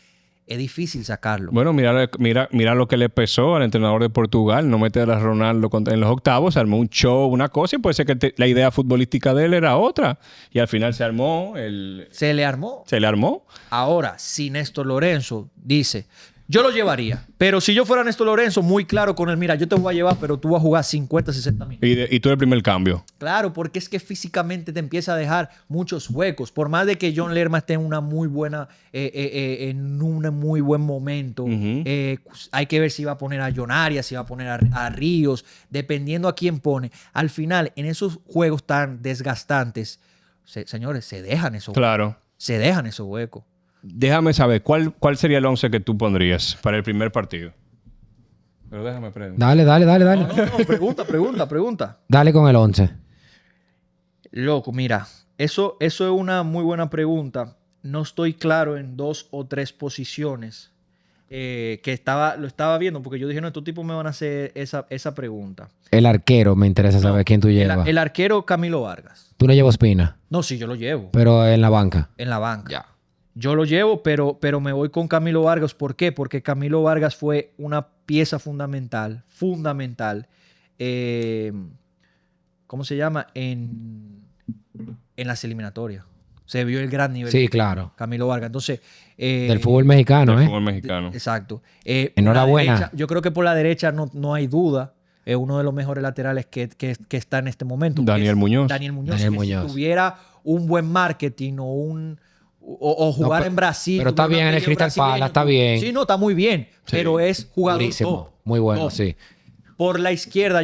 es difícil sacarlo. Bueno, mira lo que le pesó al entrenador de Portugal. No meter a Ronaldo en los octavos. Armó un show, una cosa. Y puede ser que la idea futbolística de él era otra. Y al final se armó. Se le armó. Se le armó. Ahora, si Néstor Lorenzo dice, yo lo llevaría, pero si yo fuera Néstor Lorenzo, muy claro con él, mira, yo te voy a llevar, pero tú vas a jugar 50, 60 minutos. Y tú el primer cambio. Claro, porque es que físicamente te empieza a dejar muchos huecos. Por más de que John Lerma esté en una muy buena, en un muy buen momento, Ujú. hay que ver si va a poner a John Arias, si va a poner a Ríos, dependiendo a quién pone. Al final, en esos juegos tan desgastantes, señores, se dejan esos huecos. Claro. Se dejan esos huecos. Déjame saber, ¿cuál sería el 11 que tú pondrías para el primer partido? Pero déjame preguntar. Dale. No, pregunta. Dale con el 11. Loco, mira, eso es una muy buena pregunta. No estoy claro en 2 o 3 posiciones lo estaba viendo porque yo dije, no, estos tipos me van a hacer esa pregunta. El arquero, me interesa saber quién tú llevas. El arquero Camilo Vargas. Tú no llevas Espina, No, sí, yo lo llevo pero en la banca. en la banca. Ya. Yo lo llevo, pero me voy con Camilo Vargas. ¿Por qué? Porque Camilo Vargas fue una pieza fundamental. ¿Cómo se llama? En las eliminatorias. Se vio el gran nivel. Sí, claro. Camilo Vargas. Entonces... Del fútbol mexicano, Del fútbol mexicano. Exacto. Enhorabuena. Por la derecha, yo creo que por la derecha no hay duda. Es uno de los mejores laterales que está en este momento. Daniel Muñoz. Daniel Muñoz. Daniel que Muñoz. Si tuviera un buen marketing o jugar en Brasil. pero está tuviera bien un en el apellido Crystal brasileño, Palace, está bien. Sí, no, está muy bien. Sí. Pero es jugador Durísimo. top. Muy bueno, Top. sí. Por la izquierda,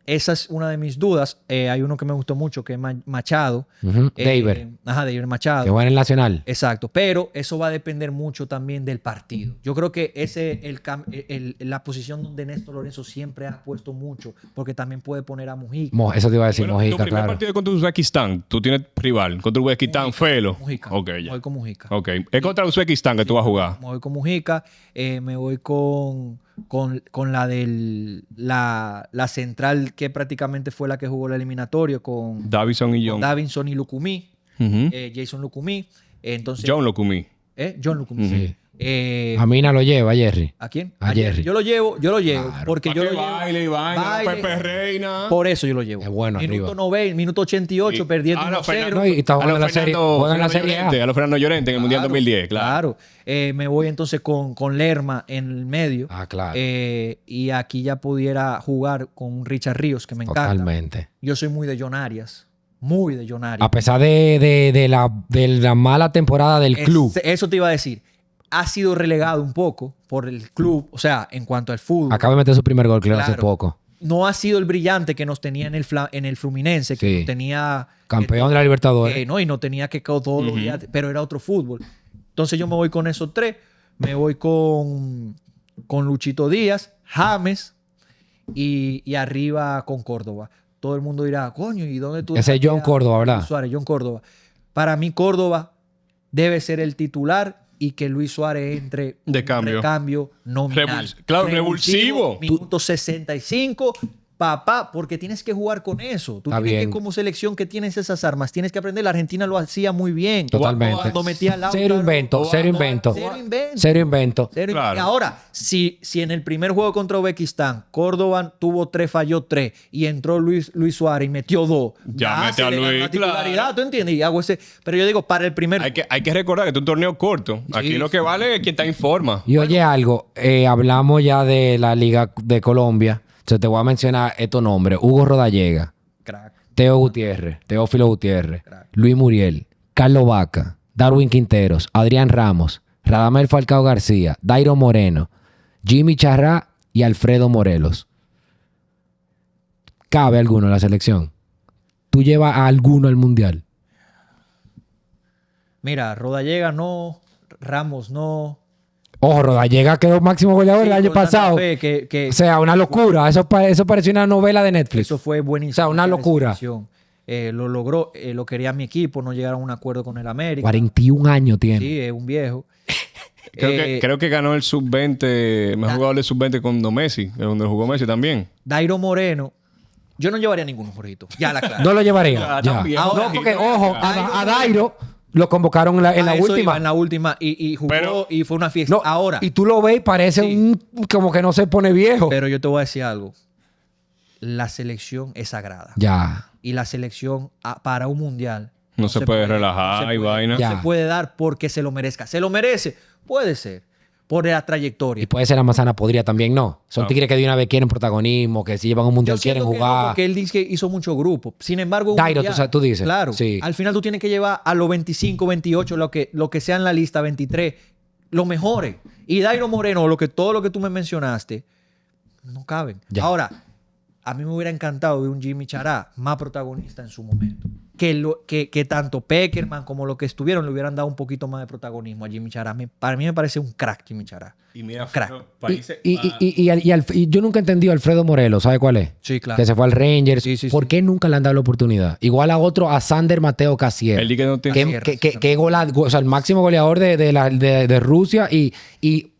esa es una de mis dudas. Hay uno que me gustó mucho, que es Machado. Ujú. David, David Machado. que juega en el Nacional. Exacto, pero eso va a depender mucho también del partido. Yo creo que la posición donde Néstor Lorenzo siempre ha puesto mucho, porque también puede poner a Mujica. Eso te iba a decir, Bueno, tu Mojica, primer claro. partido contra Uzbekistán, tú tienes rival. Contra Uzbekistán, Felo. Mujica. Ok, Me ya. voy con Mujica. Ok. Es contra Uzbekistán que tú vas a jugar. Me voy con Mujica. Me voy con la central que prácticamente fue la que jugó la eliminatoria con Davison y John. Davinson y Lucumí. Ujú. Jason Lucumí. Entonces, John Locumí. John Lucumí. Sí. ¿A Mina lo lleva, Jerry. quién? A Jerry. Yo lo llevo. Claro. Porque ¿Pa' yo qué lo llevo. baile y vaina? Baile. Pepe Reina. Por eso yo lo llevo. Es bueno Minuto arriba. 90, minuto 88, perdiendo 1-0. No, y está jugando en la serie. Juega en la Serie A. A los Fernando Llorente en el Mundial 2010, claro. Me voy entonces con Lerma en el medio. Ah, claro. Y aquí ya pudiera jugar con Richard Ríos, que me encanta. Totalmente. Yo soy muy de John Arias. Muy de John Arias. A pesar de la mala temporada del club. Eso te iba a decir. Ha sido relegado un poco por el club, o sea, en cuanto al fútbol. Acaba de meter su primer gol, creo, hace Claro. poco. No ha sido el brillante que nos tenía en el Fluminense, que Sí. nos tenía... Campeón de la Libertadores. Y no tenía que todos los días, pero era otro fútbol. Entonces yo me voy con esos 3. Me voy con Luchito Díaz, James y arriba con Córdoba. Todo el mundo dirá, coño, ¿y dónde tú... Ese es John Córdoba, ¿verdad? Suárez, John Córdoba. Para mí Córdoba debe ser el titular y que Luis Suárez entre De cambio. recambio nominal. Claro, revulsivo. Minuto 65, papá, porque tienes que jugar con eso. Tú Está tienes bien. que, como selección que tienes esas armas, tienes que aprender. La Argentina lo hacía muy bien. Totalmente. Cuando metía al Cero invento, cero invento. Cero invento. Cero invento. Claro. Y ahora, si en el primer juego contra Uzbekistán, Córdoba tuvo 3, falló 3 y entró Luis Suárez y metió 2. Ya mete a se le ganó Luis, la titularidad, claro. ¿tú entiendes? Y hago ese. Pero yo digo, para el primer. Hay que recordar que es un torneo corto. Aquí lo que vale es quien está en forma. Y oye algo, hablamos ya de la Liga de Colombia. Entonces te voy a mencionar estos nombres. Hugo Rodallega, Crack. Teo Gutiérrez, Teófilo Gutiérrez, Crack. Luis Muriel, Carlos Vaca, Darwin Quinteros, Adrián Ramos, Radamel Falcao García, Dairo Moreno, Jimmy Charrá y Alfredo Morelos. ¿Cabe alguno en la selección? ¿Tú llevas a alguno al Mundial? Mira, Rodallega no, Ramos no. Ojo, Rodallega quedó máximo goleador el año Con tanta pasado. fe que O sea, una locura. Eso pareció una novela de Netflix. eso fue buenísimo. O sea, una locura. Decisión. Lo logró, lo quería mi equipo, no llegaron a un acuerdo con el América. 41 años tiene. Sí, es un viejo. Creo que ganó el sub-20, mejor jugador de sub-20 con Messi, donde jugó Messi también. Dairo Moreno, yo no llevaría ninguno, Jorgito. Ya la claro. No lo llevaría. Ya, Ya. también. Ahora, No, porque, ojo, a Dairo lo convocaron en la Eso última. iba, en la última y jugó Pero- y fue una fiesta. No, Ahora, y tú lo ves y parece Sí. como que no se pone viejo. pero yo te voy a decir algo. La selección es sagrada. Ya. Y la selección para un mundial No se puede relajar no se y puede- vaina. Ya. No se puede dar porque se lo merezca. ¿Se lo merece? Puede ser. Por la trayectoria. Y puede ser la manzana podría también, no. Son tigres que de una vez quieren protagonismo, que si llevan un mundial Yo quieren siento que no, jugar. porque él dice que hizo mucho grupo. Sin embargo, un Dairo, mundial, tú dices. Claro. Sí. Al final tú tienes que llevar a los 25, 28, lo que sea en la lista, 23, los mejores. Y Dairo Moreno, todo lo que tú me mencionaste, no caben. Ya. Ahora, a mí me hubiera encantado ver un Jimmy Chará más protagonista en su momento. que tanto Peckerman como los que estuvieron le hubieran dado un poquito más de protagonismo a Jimmy Chará. Para mí me parece un crack Jimmy Chará. Y mira, Crack. Fero, países- Y yo nunca he entendido a Alfredo Morelos, ¿sabe cuál es? Sí, claro. Que se fue al Rangers. Sí, sí, ¿Por sí. qué nunca le han dado la oportunidad? Igual a otro, a Sander Mateo Casier. el que no tiene... Que o sea, el máximo goleador de Rusia y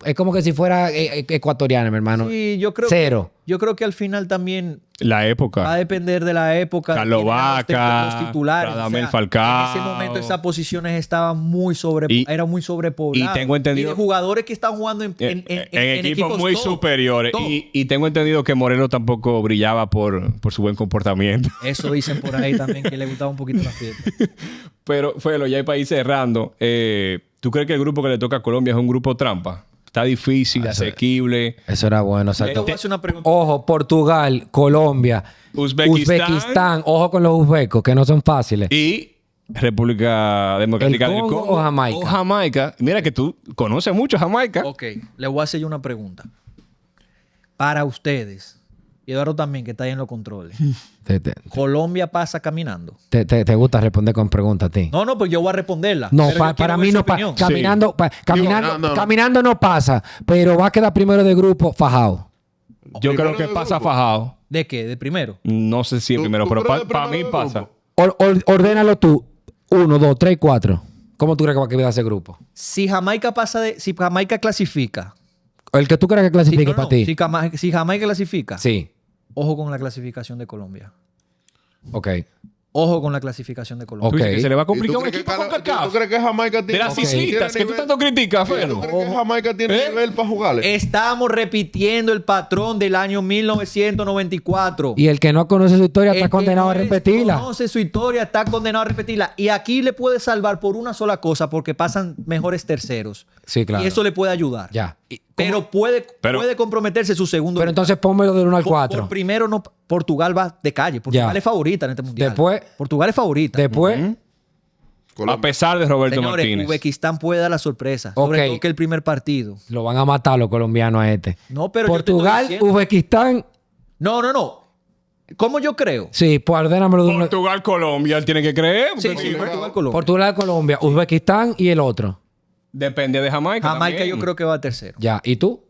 es como que si fuera ecuatoriano, mi hermano. Sí, yo creo Cero. Yo creo que al final también La va a época. depender de la época. Carlos quién eran Vaca, los titulares. Radamel Falcao. En ese momento esas posiciones estaban muy Y muy sobrepobladas. y tengo entendido- Y de jugadores que están jugando en equipos muy top, superiores. top. Y tengo entendido que Moreno tampoco brillaba por su buen comportamiento. Eso dicen por ahí también, que le gustaba un poquito la fiesta. Pero, Felo, ya hay países cerrando. ¿Tú crees que el grupo que le toca a Colombia es un grupo trampa? Está difícil, asequible. Eso era bueno, Yo exacto. te voy a hacer una pregunta. Ojo, Portugal, Colombia, Uzbekistán. Ojo con los uzbecos, que no son fáciles. Y República Democrática ¿El del Congo Congo. o Jamaica? O Jamaica. Mira que tú conoces mucho Jamaica. Ok, le voy a hacer yo una pregunta. Para ustedes, y Eduardo también, que está ahí en los controles. ¿Colombia pasa caminando? Te gusta responder con preguntas a ti. No, pues yo voy a responderla. No, Pero yo quiero para ver mí su no pasa. opinión. Caminando, no. caminando no pasa, pero va a quedar primero de grupo fajado. Yo creo Primero que de pasa grupo. fajado. ¿De qué? ¿De primero? No sé si el ¿Tú- primero, tú pero crees para primero mí de pasa. grupo? Ordénalo tú. 1, 2, 3, 4. ¿Cómo tú crees que va a quedar ese grupo? Si Jamaica clasifica. El que tú crees que clasifique No, para no, ti. si Jamaica clasifica, Sí. ojo con la clasificación de Colombia. Ok. Ojo con la clasificación de Colombia. Tú dices Ok. que se le va a ¿Y tú complicar un crees que equipo con Cala- CACAF. ¿Tú crees que Jamaica De tiene las Ok. islitas que tú tanto criticas, ¿Tú Felo. crees que Jamaica tiene nivel para jugarle? Estamos repitiendo el patrón del año 1994. Y el que no conoce su historia El está que condenado a no repetirla. conoce su historia está condenado a repetirla. Y aquí le puede salvar por una sola cosa, porque pasan mejores terceros. Sí, claro. Y eso le puede ayudar. Ya. Pero puede comprometerse su segundo. Pero lugar. entonces pónmelo del 1 al Por 4. primero no, Portugal va de calle. Portugal Ya. es favorita en este mundial. Después- Portugal es favorita. Después, A Colombia. pesar de Roberto Señores, Martínez. Uzbekistán puede dar la sorpresa. Sobre Ok. todo que el primer partido. lo van a matar los colombianos a este. No, pero yo te estoy Portugal, diciendo- Uzbekistán. No. ¿Cómo yo creo? Sí, pues ordénamelo de uno. Portugal, Colombia, él tiene que creer. Sí, porque sí, Portugal, Colombia. Portugal, Colombia, Uzbekistán y el otro. Depende de Jamaica. Jamaica también. yo creo que va tercero. Ya. ¿Y tú?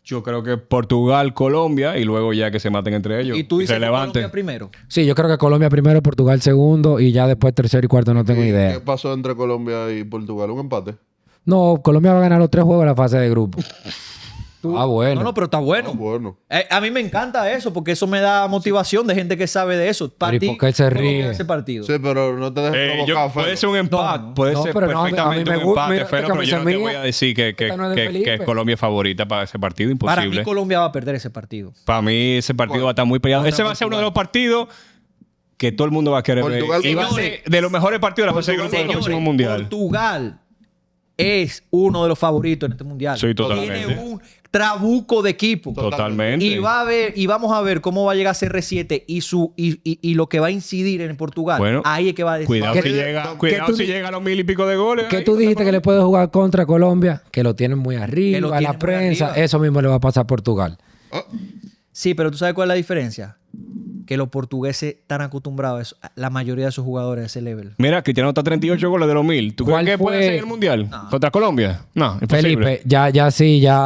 Yo creo que Portugal, Colombia y luego ya que se maten entre ellos. Y tú dices se que levanten. Colombia primero. Sí, yo creo que Colombia primero, Portugal segundo y ya después tercero y cuarto no tengo ¿Qué idea. pasó entre Colombia y Portugal? ¿Un empate? No, Colombia va a ganar los 3 juegos en la fase de grupo. Ah, bueno. No, pero está bueno. Ah, bueno. A mí me encanta eso porque eso me da motivación de gente que sabe de eso. Pero ¿y por qué él se ¿cómo ríe? queda ese partido? Sí, pero no te dejes provocar, Puede Felo. ser un empate, No, puede no, ser pero no, a mí perfectamente me un gusta, empate, mira, Felo, esta pero yo no camisa te mía. voy a decir Esta no es de Felipe. que Colombia es favorita para ese partido. Para Imposible. mí Colombia va a perder ese partido. Para mí ese partido va a estar muy peleado. Ese va a ser uno de los partidos que todo el mundo va a querer ver. Portugal, Y va a ser de los mejores partidos de la fase de grupo del próximo Señores, mundial. Portugal es uno de los favoritos en este mundial. Sí, totalmente. Tiene un trabuco de equipo. Totalmente. Y vamos a ver cómo va a llegar CR7 y lo que va a incidir en Portugal. Bueno, Ahí es que va a decir. Cuidado ¿Qué- si qué tú- llega a los 1000 y pico de goles. ¿Qué ahí. tú dijiste que le puede jugar contra Colombia? Que lo tienen muy Que lo arriba, tienen la muy prensa. arriba. Eso mismo le va a pasar a Portugal. Ah, Sí, pero ¿tú sabes cuál es la diferencia? Que los portugueses están acostumbrados a eso. La mayoría de sus jugadores a ese level. Mira, Cristiano está 38 goles de los 1000. ¿Tú crees ¿Cuál que puede fue? ser el mundial? ¿Contra Colombia? No, imposible. Felipe, ya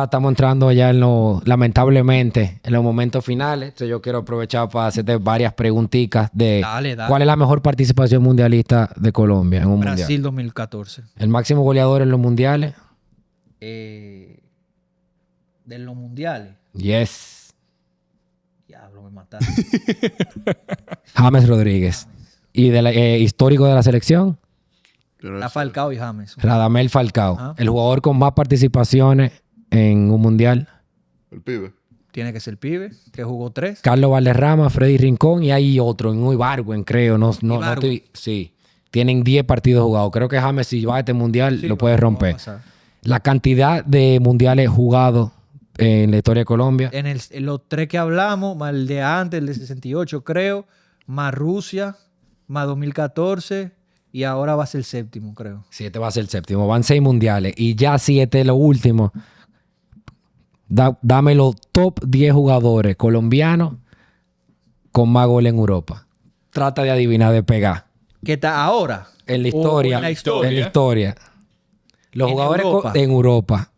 estamos entrando ya lamentablemente, en los momentos finales. Entonces yo quiero aprovechar para hacerte varias preguntitas de Dale. cuál es la mejor participación mundialista de Colombia en un Brasil mundial. 2014. El máximo goleador en los mundiales. De los mundiales. Yes. Diablo, me mataste. James Rodríguez. Y histórico de la selección, yo no Está sé. Falcao y James. Radamel Falcao. Ajá. El jugador con más participaciones en un mundial. El pibe. Tiene que ser el pibe, que jugó 3. Carlos Valderrama, Freddy Rincón y hay otro en Ibargüen, creo. No Ibargüen. sí. Tienen 10 partidos jugados. Creo que James, si va a este mundial, lo puede romper. La cantidad de mundiales jugados en la historia de Colombia. En los 3 que hablamos, más el de antes, el de 68 creo, más Rusia, más 2014 y ahora va a ser el séptimo, creo. 7 va a ser el séptimo. Van 6 mundiales. Y ya 7 lo último. Dame los top 10 jugadores colombianos con más goles en Europa. Trata de adivinar, de pegar. ¿Qué está ahora? En la ¿O historia. en la historia? En la historia. Los ¿En jugadores Europa? en Europa.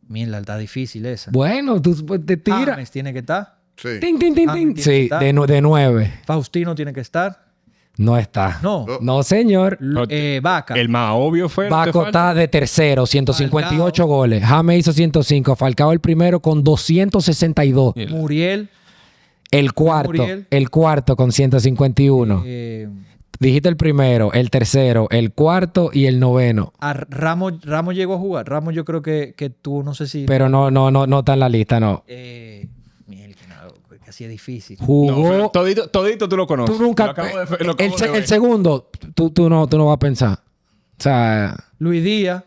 Mierda, está difícil esa. Bueno, tú pues, te tiras. James tiene que estar. Sí. Tin, tin, tin, Ah, tin. tiene que Sí, estar. de 9. Faustino tiene que estar. No está. No. No, señor. Vaca. El más obvio fue. Baco está de tercero, 158 Falcao. goles. James hizo 105. Falcao el primero con 262. Yeah. Muriel. El cuarto, Muriel. el cuarto con 151. Dijiste el primero, el tercero, el cuarto y el noveno. Ramos llegó a jugar. Ramos yo creo que tú, no sé si... Pero no está en la lista, no. Mierda, casi es difícil. Jugó. No, todito tú lo conoces. Tú nunca. Lo acabo de- lo acabo de ver. El segundo, tú no vas a pensar. O sea, Luis Díaz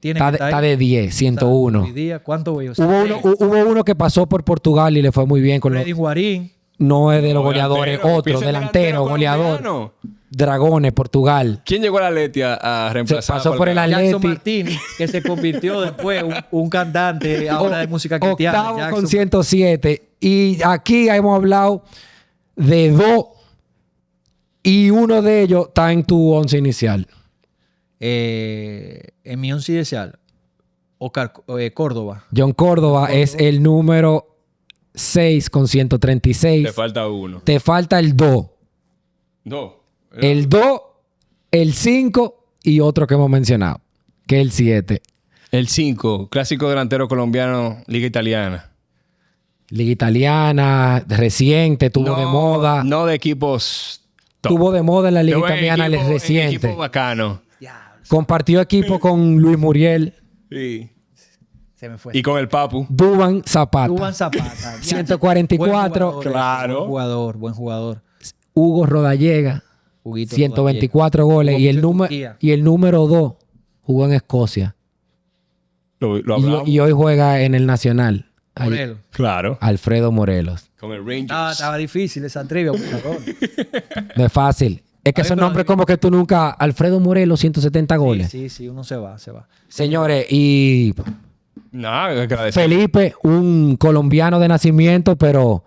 tiene que estar está ahí. de 10, 101. Luis Díaz, ¿cuánto voy a Hubo uno que pasó por Portugal y le fue muy bien con los. Freddy Guarín. No es de los No, goleadores, delantero, otro, piensa en delantero, goleador. colombiano. Dragones, Portugal. ¿Quién llegó a la Leti a reemplazar? Se pasó por el Jackson Atleti. Martínez, que se convirtió después un cantante ahora de música cristiana. Octavo Jackson. con 107. Y aquí hemos hablado de 2 y uno de ellos está en tu 11 inicial. En mi once inicial, Córdoba. John Córdoba es el número 6 con 136. Te falta uno. Te falta el 2. No. El 2, el 5 y otro que hemos mencionado, que es el 7. El 5, clásico delantero colombiano, Liga Italiana. Liga Italiana, reciente, tuvo de moda. No de equipos top. Tuvo de moda en la Liga Tuvo en Italiana, el equipo- en reciente. equipo bacano. Compartió equipo con Luis Muriel, Sí. Se me fue. Y con el Papu. Duban Zapata, Duván Zapata. 144, Buen jugador, claro. Buen jugador. Hugo Rodallega, Huguito 124 goles. Jugó Y el, mucho en número, Turquía. y el número 2 jugó en Escocia. Lo hablamos. Y hoy juega en el Nacional. Ahí, Morelos. Claro. Alfredo Morelos. Con el Rangers. Estaba difícil esa trivia. jugador. No es fácil. Es que Ay, esos pero- nombres como que tú nunca... Alfredo Morelos, 170 goles. Sí, uno se va. Señores, y Nada, agradecer. Felipe, un colombiano de nacimiento, pero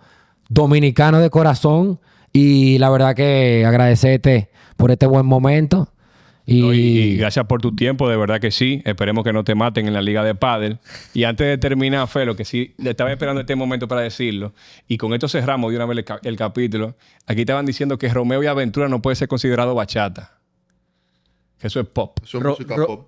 dominicano de corazón. Y la verdad que agradecerte por este buen momento. No, Y, y gracias por tu tiempo, de verdad que sí. Esperemos que no te maten en la liga de pádel. Y antes de terminar, Fe, lo que sí, le estaba esperando este momento para decirlo. Y con esto cerramos de una vez el capítulo. Aquí estaban diciendo que Romeo y Aventura no puede ser considerado bachata. Que eso es pop. Eso es música pop.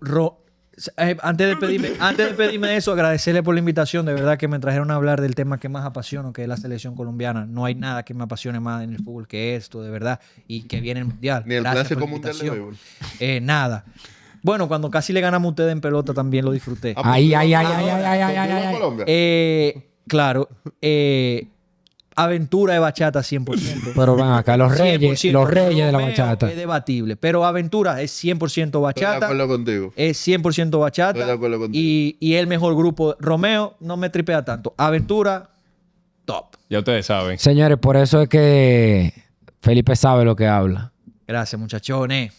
Antes de pedirme eso, agradecerle por la invitación. De verdad que me trajeron a hablar del tema que más apasiono, que es la selección colombiana. No hay nada que me apasione más en el fútbol que esto, de verdad. Y que viene el Mundial. Ni el Gracias clásico por la mundial de invitación. béisbol. Nada. Bueno, cuando casi le ganamos a ustedes en pelota también lo disfruté. Ay, pues, ay, ay, ¿confirma- ay, ay, ay, ay, confirma ay, ay. Colombia? Claro. Aventura de bachata 100%. Pero van acá, los reyes 100%. de la Romeo bachata. Es debatible. Pero Aventura es 100% Estoy de bachata. acuerdo contigo. Es 100% bachata. Estoy de acuerdo contigo. Y el mejor grupo. Romeo no me tripea tanto. Aventura, top. Ya ustedes saben. Señores, por eso es que Felipe sabe lo que habla. Gracias, muchachones.